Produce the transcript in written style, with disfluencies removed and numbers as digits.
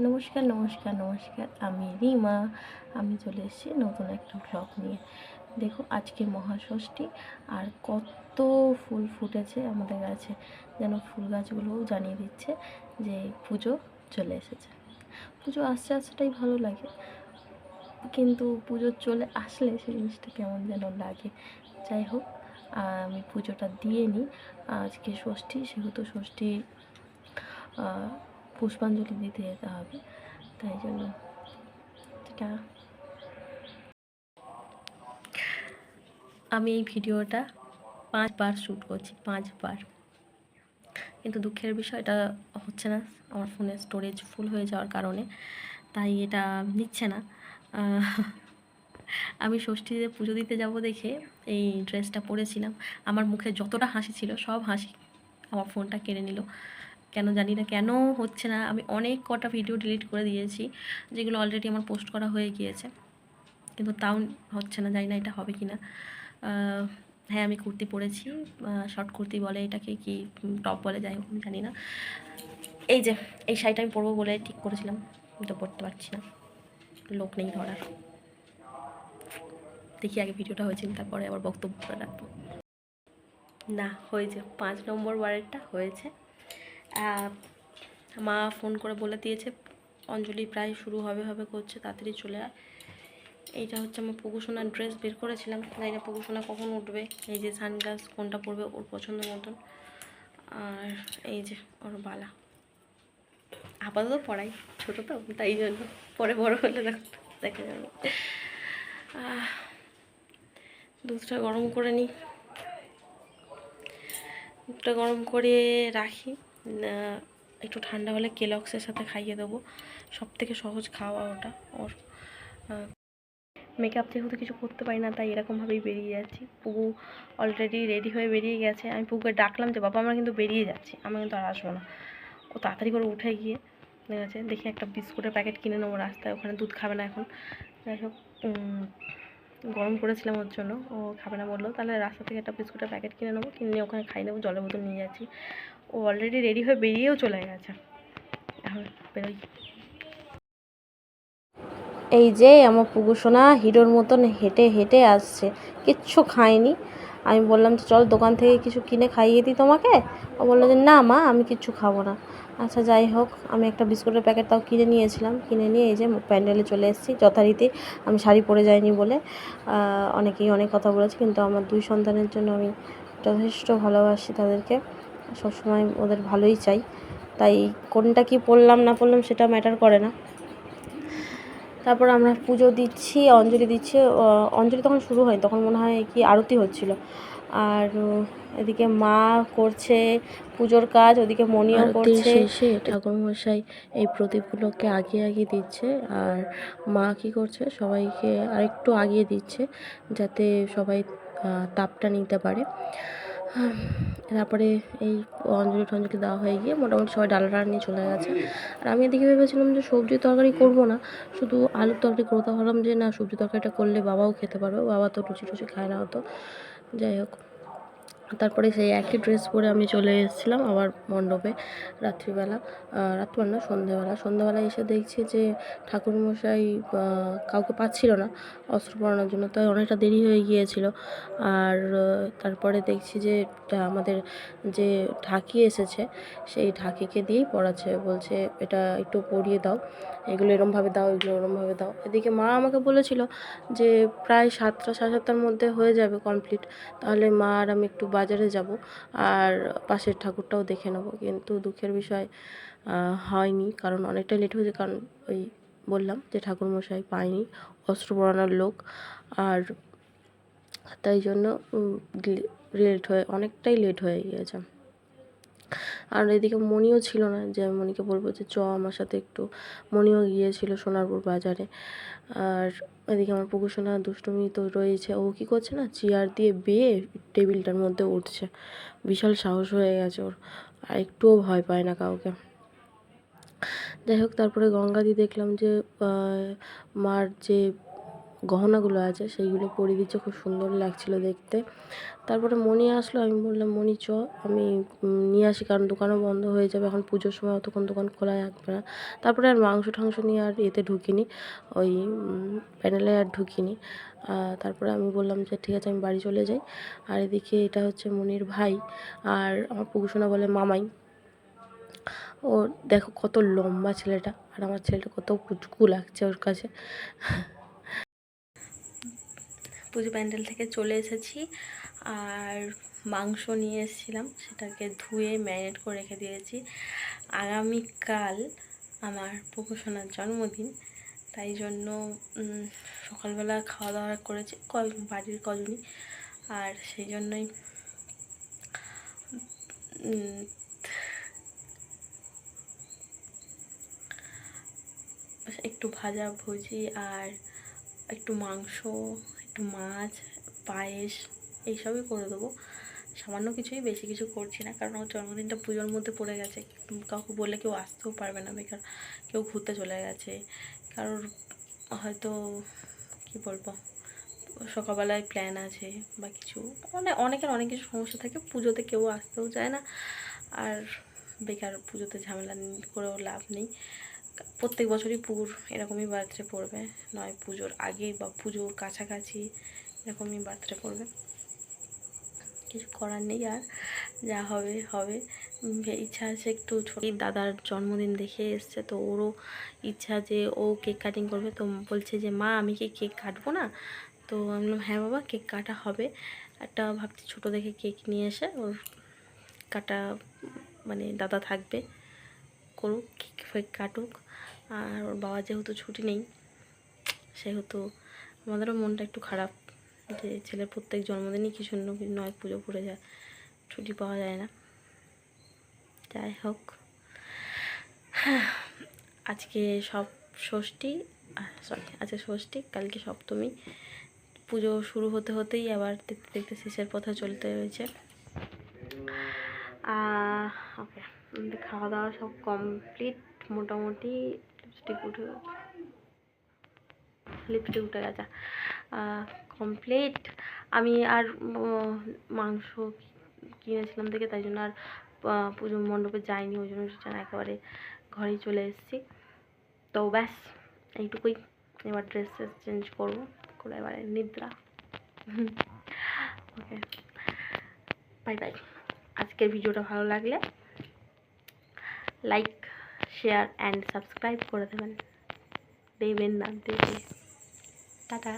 নমস্কার নমস্কার নমস্কার, আমি রিমা। আমি চলে এসেছি নতুন একটা ব্লগ নিয়ে। দেখো, আজকে মহাষষ্ঠী আর কত ফুল ফুটেছে আমাদের গাছে, যেন ফুল গাছগুলোও জানিয়ে দিচ্ছে যে পুজো চলে এসেছে। পুজো আসছে আসাটাই ভালো লাগে, কিন্তু পুজো চলে আসলে সেই জিনিসটা কেমন যেন লাগে। যাই হোক, আমি পুজোটা দিয়ে নিই। আজকে ষষ্ঠী, সেহেতু ষষ্ঠী পুষ্পাঞ্জলি দিতে যেতে হবে, তাই জন্য এটা আমি এই ভিডিওটা 5 বার শ্যুট করছি, 5 বার। কিন্তু দুঃখের বিষয় এটা হচ্ছে না, আমার ফোনের স্টোরেজ ফুল হয়ে যাওয়ার কারণে, তাই এটা নিচ্ছে না। আমি ষষ্ঠীতে পুজো দিতে যাব দেখে এই ড্রেসটা পরেছিলাম। আমার মুখে যতটা হাসি ছিল সব হাসি আমার ফোনটা কেড়ে নিল। কেন জানি না কেন হচ্ছে না। আমি অনেক কটা ভিডিও ডিলিট করে দিয়েছি, যেগুলো অলরেডি আমার পোস্ট করা হয়ে গিয়েছে, কিন্তু তাও হচ্ছে না। জানি না এটা হবে কি না। হ্যাঁ, আমি কুর্তি পরেছি, শর্ট কুর্তি বলে এটাকে, কি টপ বলে, যাই হোক আমি জানি না। এই যে এই শাড়িটা আমি পরবো বলে ঠিক করেছিলাম, কিন্তু পরতে পারছি না, লোক নেই ধরার। দেখি আগে ভিডিওটা হয়েছে, তারপরে আবার বক্তব্য রাখবো। না, হয়েছে 5 নম্বর বারেরটা হয়েছে। মা ফোন করে বলে দিয়েছে অঞ্জলি প্রায় শুরু হবে হবে করছে, তাড়াতাড়ি চলে আয়। এইটা হচ্ছে আমার পুকুসোনার ড্রেস বের করেছিলাম, জানি না পুকুসোনা কখন উঠবে। এই যে সানগ্লাস কোনটা পরবে ওর পছন্দ মতন, আর এই যে ওর বালা। আপাতত পড়াই, ছোটো তো তাই জন্য, পরে বড় হলে দেখা যাবে। দুধটা গরম করে নিই, দুধটা গরম করে রাখি, একটু ঠান্ডা হলে কেলক্সের সাথে খাইয়ে দেবো। সব থেকে সহজ খাওয়া ওটা ওর। মেকআপ যেহেতু কিছু করতে পারি না, তাই এরকমভাবেই বেরিয়ে যাচ্ছি। পুকু অলরেডি রেডি হয়ে বেরিয়ে গেছে। আমি পুকুকে ডাকলাম যে বাবা আমরা কিন্তু বেরিয়ে যাচ্ছি, আমি কিন্তু আর আসবো না। ও তাড়াতাড়ি করে উঠে গিয়ে ঠিক আছে, দেখি একটা বিস্কুটের প্যাকেট কিনে নেবো রাস্তায়, ওখানে দুধ খাবে না এখন। যাই হোক, গরম করেছিলাম ওর জন্য, ও খাবে না বললো, তাহলে রাস্তা থেকে একটা বিস্কুটের প্যাকেট কিনে নেবো, কিনে নিয়ে ওখানে খাই নেবো। জলের বোতল নিয়ে যাচ্ছি। ও অলরেডি রেডি হয়ে বেরিয়েও চলে গেছে, এখন বেরোই। এই যে আমার পুকুসোনা হিরোর মতন হেঁটে হেঁটে আসছে, কিচ্ছু খায়নি। আমি বললাম যে চল দোকান থেকে কিছু কিনে খাইয়ে দিই তোমাকে। ও বললো যে না মা, আমি কিচ্ছু খাবো না। আচ্ছা যাই হোক, আমি একটা বিস্কুটের প্যাকেট তাও কিনে নিয়েছিলাম, কিনে নিয়ে এই যে প্যান্ডেলে চলে এসেছি যথারীতি। আমি শাড়ি পরে যাইনি বলে অনেকেই অনেক কথা বলেছে, কিন্তু আমার 2 সন্তানের জন্য আমি যথেষ্ট ভালোবাসি তাদেরকে, সবসময় ওদের ভালোই চাই। তাই কোনটা কি পরলাম না পরলাম সেটা ম্যাটার করে না। তারপর আমরা পুজো দিচ্ছি, অঞ্জলি দিচ্ছি। অঞ্জলি তখন শুরু হয়, তখন মনে হয় কি আরতি হচ্ছিল। আর এদিকে মা করছে পুজোর কাজ, ওদিকে মণিও করছে। শেষে ঠাকুরমশাই এই প্রদীপগুলোকে আগিয়ে আগিয়ে দিচ্ছে, আর মা কী করছে সবাইকে আরেকটু আগিয়ে দিচ্ছে, যাতে সবাই তাপটা নিতে পারে। তারপরে এই অঞ্জলি টঞ্জলি দেওয়া হয়ে গিয়ে মোটামুটি সবাই ডালটা নিয়ে চলে গেছে। আর আমি এদিকে ভেবেছিলাম যে সবজি তরকারি করবো না, শুধু আলুর তরকারি করতে। ভাবলাম যে না, সবজি তরকারিটা করলে বাবাও খেতে পারবে, বাবা তো লুচি টুচি খায় না হতো। যাই হোক, তারপরে সেই একই ড্রেস পরে আমি চলে এসেছিলাম আবার মণ্ডপে রাত্রিবেলা, রাত্রিবেলা না, সন্ধ্যেবেলায় এসে দেখছি যে ঠাকুরমশাই কাউকে পাচ্ছিল না অস্ত্র পরানোর জন্য, তাই অনেকটা দেরি হয়ে গিয়েছিল। আর তারপরে দেখছি যে আমাদের যে ঢাকি এসেছে, সেই ঢাকিকে দিয়েই পড়াচ্ছে, বলছে এটা একটু পরিয়ে দাও, এগুলো এরমভাবে দাও, এগুলো ওরমভাবে দাও। এদিকে মা আমাকে বলেছিল যে প্রায় 7টা সাড়ে 7টার মধ্যে হয়ে যাবে কমপ্লিট, তাহলে মা আর আমি একটু বাজারে যাব আর পাশের ঠাকুরটাও দেখে নেবো। কিন্তু দুঃখের বিষয় হয়নি, কারণ অনেকটা লেট হয়েছে, কারণ ওই বললাম যে ঠাকুরমশাই পায়নি অস্ত্র পরানোর লোক, আর তাই জন্য অনেকটাই লেট হয়ে গিয়েছে। আর এদিকে মণিও ছিল না যে আমি মণিকে বলবো যে চ আমার সাথে একটু। মণিও গিয়েছিল সোনারপুর বাজারে। আর এদিকে আমার পুকুসোনা দুষ্টুমি তো রয়েছে, ও কী করছে না, চেয়ার দিয়ে বেয়ে টেবিলটার মধ্যে উঠছে। বিশাল সাহস হয়ে গেছে ওর, আর একটুও ভয় পায় না কাউকে। যাই হোক, তারপরে গঙ্গাদি দেখলাম যে মার যে গহনাগুলো আছে সেইগুলো পরিয়ে দিচ্ছে, খুব সুন্দর লাগছিলো দেখতে। তারপরে মণি আসলো, আমি বললাম মণি চ আমি নিয়ে আসি, কারণ দোকানও বন্ধ হয়ে যাবে এখন পুজোর সময়, অতক্ষণ দোকান খোলা রাখবে না। তারপরে আর মাংস টাংস নিয়ে আর এতে ঢুকিনি, ওই প্যান্ডেলে আর ঢুকিনি। তারপরে আমি বললাম যে ঠিক আছে আমি বাড়ি চলে যাই। আর এদিকে এটা হচ্ছে মনির ভাই, আর আমার পুকুসোনা বলে মামাই। ও দেখো কত লম্বা ছেলেটা, আর আমার ছেলেটা কত পুচকু লাগছে ওর কাছে। পুজো প্যান্ডেল থেকে চলে এসেছি, আর মাংস নিয়ে এসেছিলাম, সেটাকে ধুয়ে ম্যারিনেট করে রেখে দিয়েছি। আগামীকাল আমার পুকুসোনার জন্মদিন, তাই জন্য সকালবেলা খাওয়া দাওয়া করেছি বাড়ির কজনই, আর সেই জন্যই একটু ভাজা ভুজি আর একটু মাংস, একটু মাছ, পায়েস এইসবই করে দেবো। সামান্য কিছুই, বেশি কিছু করছি না, কারণ ওর জন্মদিনটা পুজোর মধ্যে পড়ে গেছে। কাউকে বললে কেউ আসতেও পারবে না, বেকার কেউ ঘুরতে চলে গেছে, কারোর হয়তো কি বলবো সকালবেলায় প্ল্যান আছে বা কিছু, অনেকের অনেক কিছু সমস্যা থাকে, পুজোতে কেউ আসতেও চায় না। আর বেকার পুজোতে ঝামেলা করেও লাভ নেই। প্রত্যেক বছরই পুর এরকমই বার্থডে পড়বে, নয় পুজোর আগে বা পুজোর কাছাকাছি এরকমই বার্থডে পড়বে, কিছু করার নেই। আর যা হবে হবে। ইচ্ছা আছে একটু ছোট, দাদার জন্মদিন দেখে এসছে, তো ওরও ইচ্ছা যে ও কেক কাটিং করবে। তো বলছে যে মা আমি কি কেক কাটবো না? তো আমি বললাম হ্যাঁ বাবা কেক কাটা হবে। একটা ভাবছি ছোটো দেখে কেক নিয়ে এসে ওর কাটা, মানে দাদা থাকবে, করুক কেক কাটুক। আর ওর বাবা যেহেতু ছুটি নেই, সেহেতু আমাদেরও মনটা একটু খারাপ যে ছেলের প্রত্যেক জন্মদিনই কিছু নয় পুজো পড়ে যায়, ছুটি পাওয়া যায় না। যাই হোক, আজকে ষষ্ঠী, আজকে ষষ্ঠী, কালকে সপ্তমী, পুজো শুরু হতে হতেই আবার দেখতে দেখতে শেষের পথে চলতে রয়েছে। ওকে, খাওয়া দাওয়া সব কমপ্লিট মোটামুটি। লিপস্টিক উঠে গেছে, কমপ্লিট। আমি আর মাংস কিনেছিলাম দেখে, তাই জন্য আর পুজো মণ্ডপে যাইনি, ওই জন্য একেবারে ঘরেই চলে এসেছি। তো ব্যাস এইটুকুই, এবার ড্রেস চেঞ্জ করবো, করে এবারে নিদ্রা। ওকে, বাই বাই। আজকের ভিডিওটা ভালো লাগলে লাইক, শেয়ার অ্যান্ড সাবস্ক্রাইব করে দেবেন, দেবেন না দেবে। টাটা।